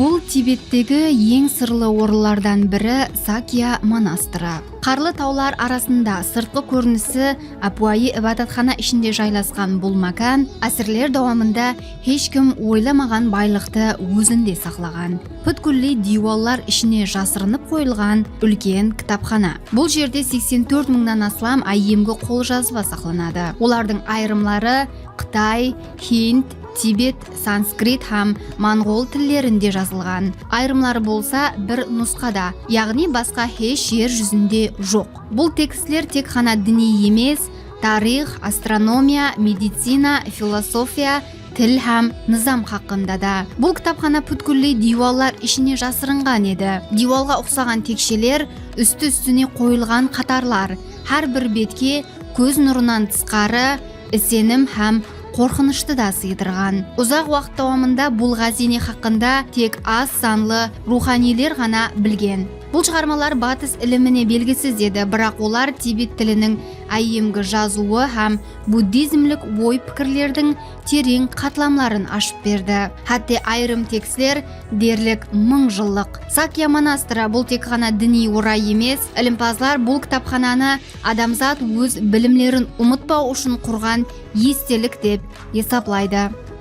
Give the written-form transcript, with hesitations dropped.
Бұл Тибеттегі ең сырлы орындардан бірі Сакья монастыры. Қарлы таулар арасында сыртқы көрінісі апуайы ибадатхана ішінде жайласқан бұл макан әсірлер давамында ешкім ойламаған байлықты өзінде сақлаған. Бүткілі диваллар ішіне жасырынып қойылған үлкен кітапхана. Бұл жерде 84 мыңнан астам айемгі қолжазба сақланады. Олардың айырымлары Қытай, Хинд, Тибет, санскрит һәм моңғол тілдерінде жазылған. Айырымлары болса бір нұсқада, яғни басқа еш жер жүзінде жоқ. Бұл текстілер тек қана діни емес, тарих, астрономия, медицина, философия, тіл һәм низам хақында да. Бұл кітапхана бүткілі диваллар ішіне жасырынған еді. Дивалға ұқсаған текшелер, үсті-үстіне қойылған қатарлар, әр бір бетке көз нұрынан тысқары сенім һәм қорқынышты да сыйдырған. Ұзақ уақыт давамында бұл ғазине хақында тек аз санлы руханилер ғана білген. Бұл шығармалар батыс іліміне белгісіз еді, бірақ олар Тибет тілінің айемгі жазуы һәм буддизмлік ой пікірлердің терең қатламларын ашып берді. Хәтте айырым текстер дерлік 1000 жыллық. Сакья монастыры бұл тек қана діни орай емес, ілімпазлар бұл кітапхананы адамзат өз білімлерін ұмытпау үшін құрған естелік деп есаплайды.